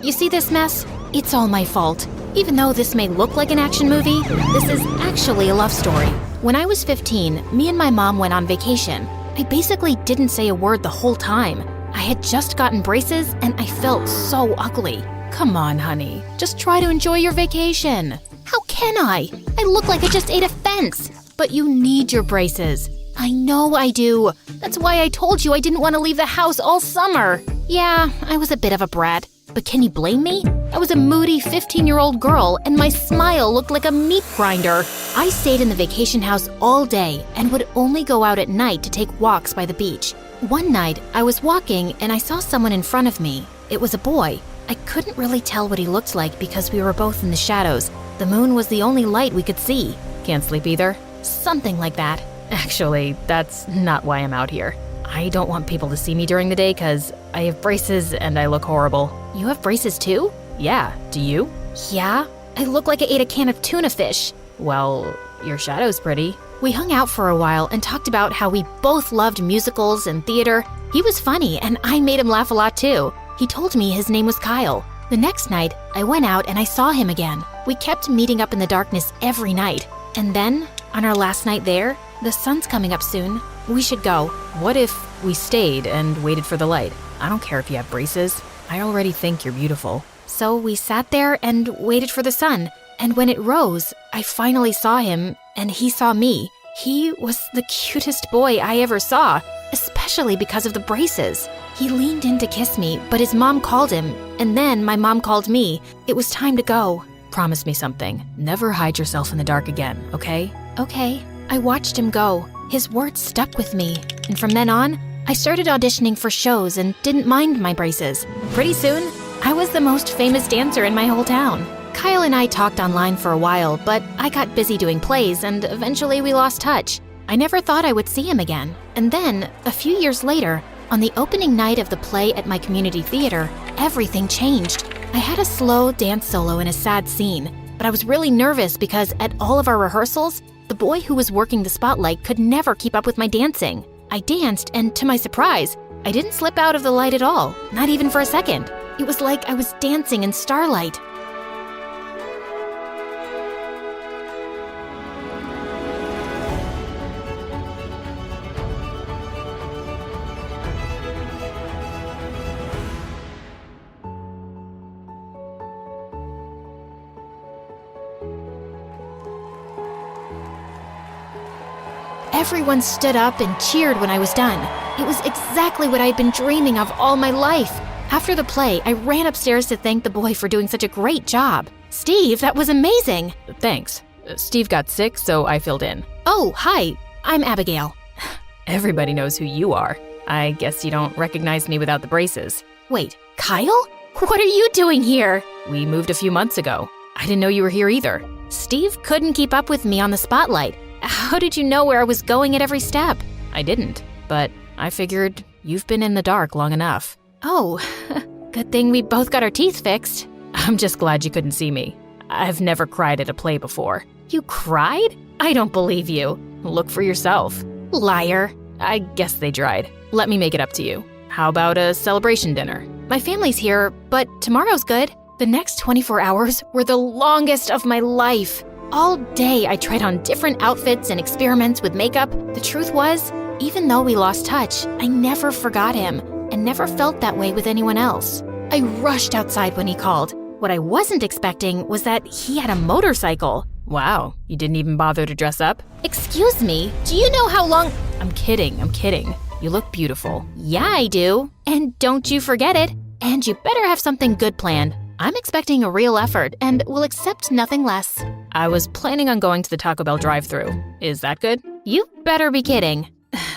You see this mess? It's all my fault. Even though this may look like an action movie, this is actually a love story. When I was 15, me and my mom went on vacation. I basically didn't say a word the whole time. I had just gotten braces and I felt so ugly. Come on, honey. Just try to enjoy your vacation. How can I? I look like I just ate a fence. But you need your braces. I know I do. That's why I told you I didn't want to leave the house all summer. Yeah, I was a bit of a brat. But can you blame me? I was a moody 15-year-old girl and my smile looked like a meat grinder. I stayed in the vacation house all day and would only go out at night to take walks by the beach. One night, I was walking and I saw someone in front of me. It was a boy. I couldn't really tell what he looked like because we were both in the shadows. The moon was the only light we could see. Can't sleep either? Something like that. Actually, that's not why I'm out here. I don't want people to see me during the day because I have braces and I look horrible. You have braces too? Yeah, do you? Yeah, I look like I ate a can of tuna fish. Well, your shadow's pretty. We hung out for a while and talked about how we both loved musicals and theater. He was funny and I made him laugh a lot too. He told me his name was Kyle. The next night, I went out and I saw him again. We kept meeting up in the darkness every night. And then, on our last night there, the sun's coming up soon. We should go. What if we stayed and waited for the light? I don't care if you have braces. I already think you're beautiful. So we sat there and waited for the sun. And when it rose, I finally saw him and he saw me. He was the cutest boy I ever saw, especially because of the braces. He leaned in to kiss me, but his mom called him, and then my mom called me. It was time to go. Promise me something. Never hide yourself in the dark again, okay? Okay. I watched him go. His words stuck with me, and from then on, I started auditioning for shows and didn't mind my braces. Pretty soon, I was the most famous dancer in my whole town. Kyle and I talked online for a while, but I got busy doing plays and eventually we lost touch. I never thought I would see him again. And then, a few years later, on the opening night of the play at my community theater, everything changed. I had a slow dance solo in a sad scene, but I was really nervous because at all of our rehearsals, the boy who was working the spotlight could never keep up with my dancing. I danced, and to my surprise, I didn't slip out of the light at all, not even for a second. It was like I was dancing in starlight. Everyone stood up and cheered when I was done. It was exactly what I had been dreaming of all my life. After the play, I ran upstairs to thank the boy for doing such a great job. Steve, that was amazing. Thanks. Steve got sick, so I filled in. Oh, hi. I'm Abigail. Everybody knows who you are. I guess you don't recognize me without the braces. Wait, Kyle? What are you doing here? We moved a few months ago. I didn't know you were here either. Steve couldn't keep up with me on the spotlight. How did you know where I was going at every step? I didn't, but I figured you've been in the dark long enough. Oh, good thing we both got our teeth fixed. I'm just glad you couldn't see me. I've never cried at a play before. You cried? I don't believe you. Look for yourself. Liar. I guess they tried. Let me make it up to you. How about a celebration dinner? My family's here, but tomorrow's good. The next 24 hours were the longest of my life. All day, I tried on different outfits and experiments with makeup. The truth was, even though we lost touch, I never forgot him and never felt that way with anyone else. I rushed outside when he called. What I wasn't expecting was that he had a motorcycle. Wow, you didn't even bother to dress up? Excuse me, do you know how long— I'm kidding. You look beautiful. Yeah, I do. And don't you forget it. And you better have something good planned. I'm expecting a real effort and will accept nothing less. I was planning on going to the Taco Bell drive-thru. Is that good? You better be kidding.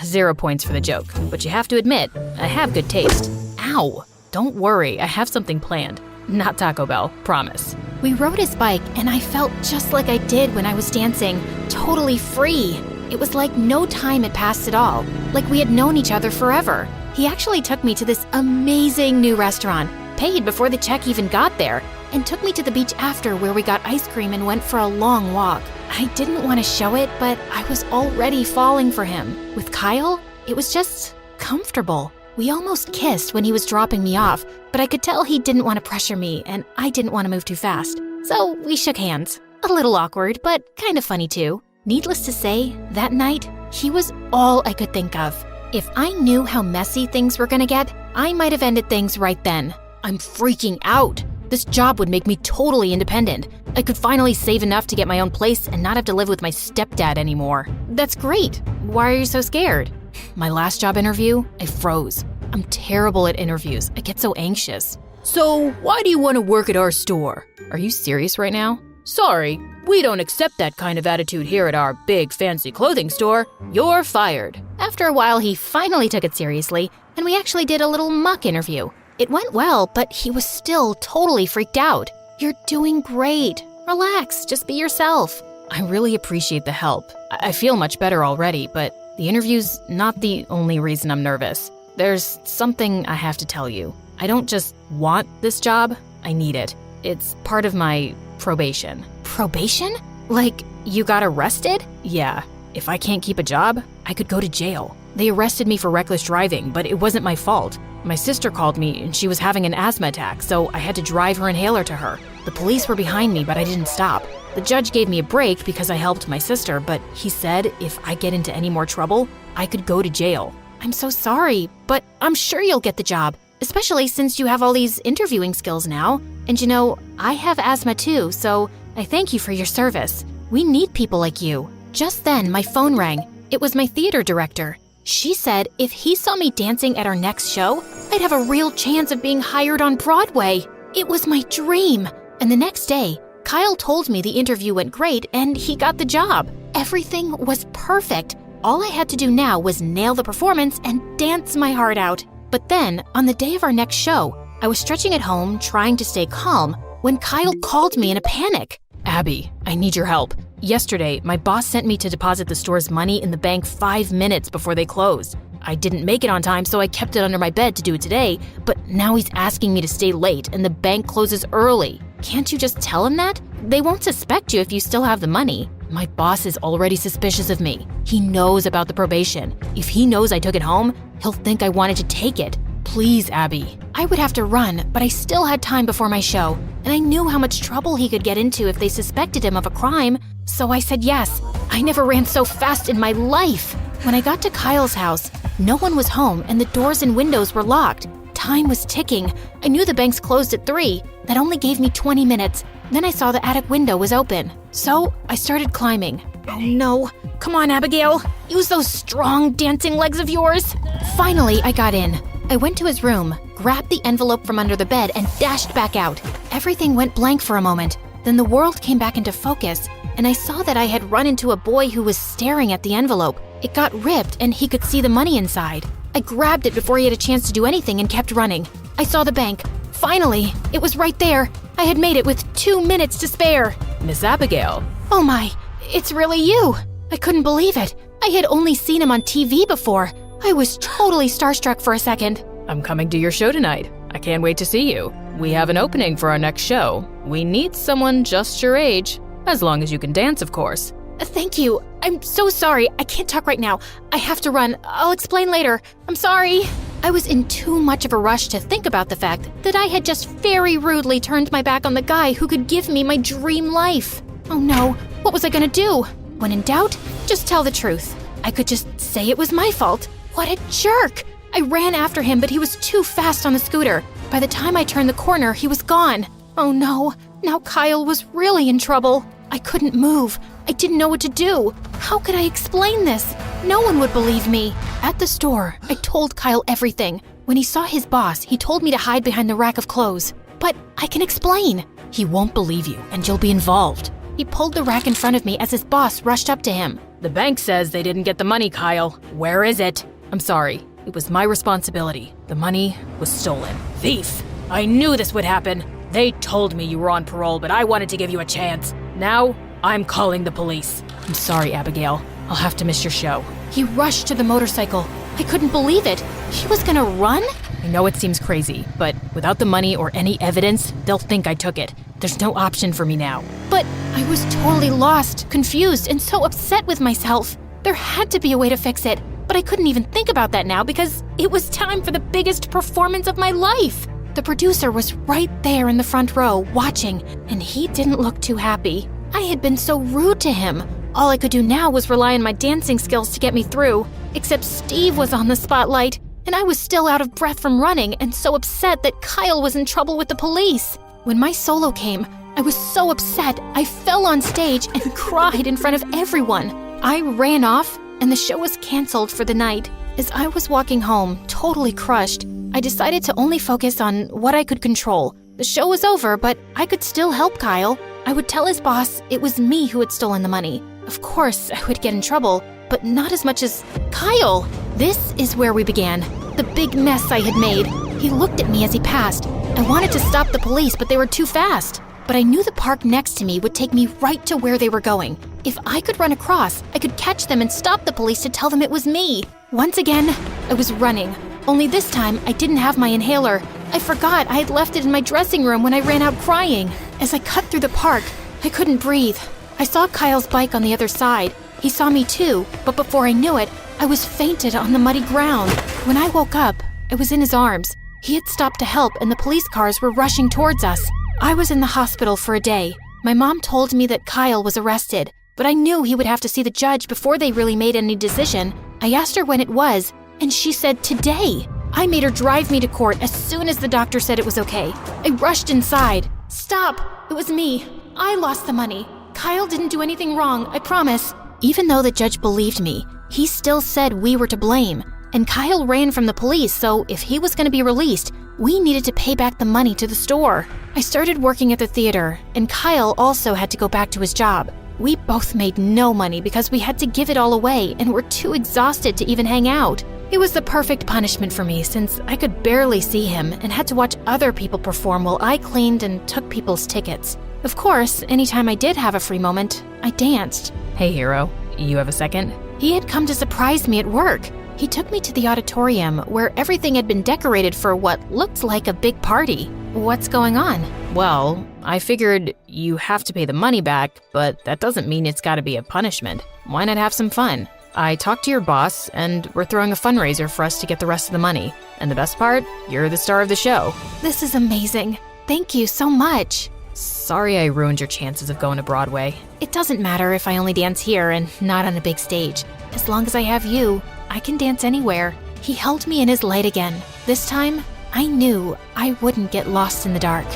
0 points for the joke, but you have to admit, I have good taste. Ow! Don't worry, I have something planned. Not Taco Bell, promise. We rode his bike and I felt just like I did when I was dancing, totally free. It was like no time had passed at all, like we had known each other forever. He actually took me to this amazing new restaurant, paid before the check even got there, and took me to the beach after where we got ice cream and went for a long walk. I didn't want to show it, but I was already falling for him. With Kyle, it was just comfortable. We almost kissed when he was dropping me off, but I could tell he didn't want to pressure me and I didn't want to move too fast. So we shook hands. A little awkward, but kind of funny too. Needless to say, that night, he was all I could think of. If I knew how messy things were gonna get, I might have ended things right then. I'm freaking out. This job would make me totally independent. I could finally save enough to get my own place and not have to live with my stepdad anymore. That's great. Why are you so scared? My last job interview, I froze. I'm terrible at interviews. I get so anxious. So, why do you want to work at our store? Are you serious right now? Sorry, we don't accept that kind of attitude here at our big fancy clothing store. You're fired. After a while, he finally took it seriously, and we actually did a little mock interview. It went well, but he was still totally freaked out. You're doing great. Relax, just be yourself. I really appreciate the help. I feel much better already, but the interview's not the only reason I'm nervous. There's something I have to tell you. I don't just want this job, I need it. It's part of my probation. Probation? Like, you got arrested? Yeah. If I can't keep a job, I could go to jail. They arrested me for reckless driving, but it wasn't my fault. My sister called me and she was having an asthma attack, so I had to drive her inhaler to her. The police were behind me, but I didn't stop. The judge gave me a break because I helped my sister, but he said if I get into any more trouble, I could go to jail. I'm so sorry, but I'm sure you'll get the job, especially since you have all these interviewing skills now. And you know, I have asthma too, so I thank you for your service. We need people like you. Just then, my phone rang. It was my theater director. She said if he saw me dancing at our next show, I'd have a real chance of being hired on Broadway. It was my dream. And the next day, Kyle told me the interview went great and he got the job. Everything was perfect. All I had to do now was nail the performance and dance my heart out. But then, on the day of our next show, I was stretching at home trying to stay calm when Kyle called me in a panic. Abby, I need your help. Yesterday, my boss sent me to deposit the store's money in the bank 5 minutes before they closed. I didn't make it on time, so I kept it under my bed to do it today, but now he's asking me to stay late and the bank closes early. Can't you just tell him that? They won't suspect you if you still have the money. My boss is already suspicious of me. He knows about the probation. If he knows I took it home, he'll think I wanted to take it. Please, Abby. I would have to run, but I still had time before my show, and I knew how much trouble he could get into if they suspected him of a crime, so I said yes. I never ran so fast in my life. When I got to Kyle's house, no one was home and the doors and windows were locked. Time was ticking. I knew the banks closed at 3. That only gave me 20 minutes. Then I saw the attic window was open. So I started climbing. Oh no. Come on, Abigail. Use those strong dancing legs of yours. Finally, I got in. I went to his room, grabbed the envelope from under the bed, and dashed back out. Everything went blank for a moment. Then the world came back into focus, and I saw that I had run into a boy who was staring at the envelope. It got ripped, and he could see the money inside. I grabbed it before he had a chance to do anything and kept running. I saw the bank. Finally, it was right there. I had made it with 2 minutes to spare. Miss Abigail. Oh my, it's really you. I couldn't believe it. I had only seen him on TV before. I was totally starstruck for a second. I'm coming to your show tonight. I can't wait to see you. We have an opening for our next show. We need someone just your age, as long as you can dance, of course. Thank you. I'm so sorry. I can't talk right now. I have to run. I'll explain later. I'm sorry. I was in too much of a rush to think about the fact that I had just very rudely turned my back on the guy who could give me my dream life. Oh no, what was I gonna do? When in doubt, just tell the truth. I could just say it was my fault. What a jerk! I ran after him, but he was too fast on the scooter. By the time I turned the corner, he was gone. Oh no, now Kyle was really in trouble. I couldn't move. I didn't know what to do. How could I explain this? No one would believe me. At the store, I told Kyle everything. When he saw his boss, he told me to hide behind the rack of clothes. But I can explain. He won't believe you, and you'll be involved. He pulled the rack in front of me as his boss rushed up to him. The bank says they didn't get the money, Kyle. Where is it? I'm sorry. It was my responsibility. The money was stolen. Thief! I knew this would happen. They told me you were on parole, but I wanted to give you a chance. Now, I'm calling the police. I'm sorry, Abigail. I'll have to miss your show. He rushed to the motorcycle. I couldn't believe it. He was gonna run? I know it seems crazy, but without the money or any evidence, they'll think I took it. There's no option for me now. But I was totally lost, confused, and so upset with myself. There had to be a way to fix it, But I couldn't even think about that now because it was time for the biggest performance of my life. The producer was right there in the front row watching, and he didn't look too happy. I had been so rude to him. All I could do now was rely on my dancing skills to get me through, except Steve was on the spotlight, and I was still out of breath from running and so upset that Kyle was in trouble with the police. When my solo came, I was so upset I fell on stage and cried in front of everyone. I ran off, and the show was canceled for the night. As I was walking home, totally crushed, I decided to only focus on what I could control. The show was over, but I could still help Kyle. I would tell his boss it was me who had stolen the money. Of course, I would get in trouble, but not as much as Kyle. This is where we began. The big mess I had made. He looked at me as he passed. I wanted to stop the police, but they were too fast. But I knew the park next to me would take me right to where they were going. If I could run across, I could catch them and stop the police to tell them it was me. Once again, I was running. Only this time, I didn't have my inhaler. I forgot I had left it in my dressing room when I ran out crying. As I cut through the park, I couldn't breathe. I saw Kyle's bike on the other side. He saw me too, but before I knew it, I was fainted on the muddy ground. When I woke up, I was in his arms. He had stopped to help and the police cars were rushing towards us. I was in the hospital for a day. My mom told me that Kyle was arrested, but I knew he would have to see the judge before they really made any decision. I asked her when it was, and she said today. I made her drive me to court as soon as the doctor said it was okay. I rushed inside. Stop! It was me. I lost the money. Kyle didn't do anything wrong, I promise. Even though the judge believed me, he still said we were to blame. And Kyle ran from the police, so if he was going to be released, we needed to pay back the money to the store. I started working at the theater, and Kyle also had to go back to his job. We both made no money because we had to give it all away and were too exhausted to even hang out. It was the perfect punishment for me since I could barely see him and had to watch other people perform while I cleaned and took people's tickets. Of course, anytime I did have a free moment, I danced. Hey, hero, you have a second? He had come to surprise me at work. He took me to the auditorium where everything had been decorated for what looked like a big party. What's going on? Well, I figured you have to pay the money back, but that doesn't mean it's gotta be a punishment. Why not have some fun? I talked to your boss, and we're throwing a fundraiser for us to get the rest of the money. And the best part, you're the star of the show. This is amazing. Thank you so much. Sorry I ruined your chances of going to Broadway. It doesn't matter if I only dance here and not on a big stage. As long as I have you, I can dance anywhere. He held me in his light again. This time, I knew I wouldn't get lost in the dark.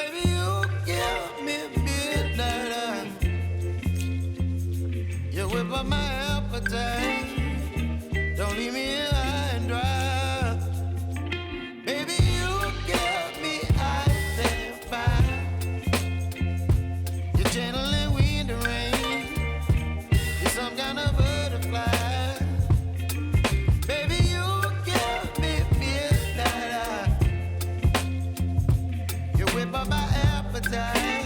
Baby, you give me midnight. You whip up my appetite. Don't leave me here high and dry. Baby, you give me ice and fire. You're channeling wind and rain. You're some kind of butterfly. Baby, you give me midnight. You whip up my appetite.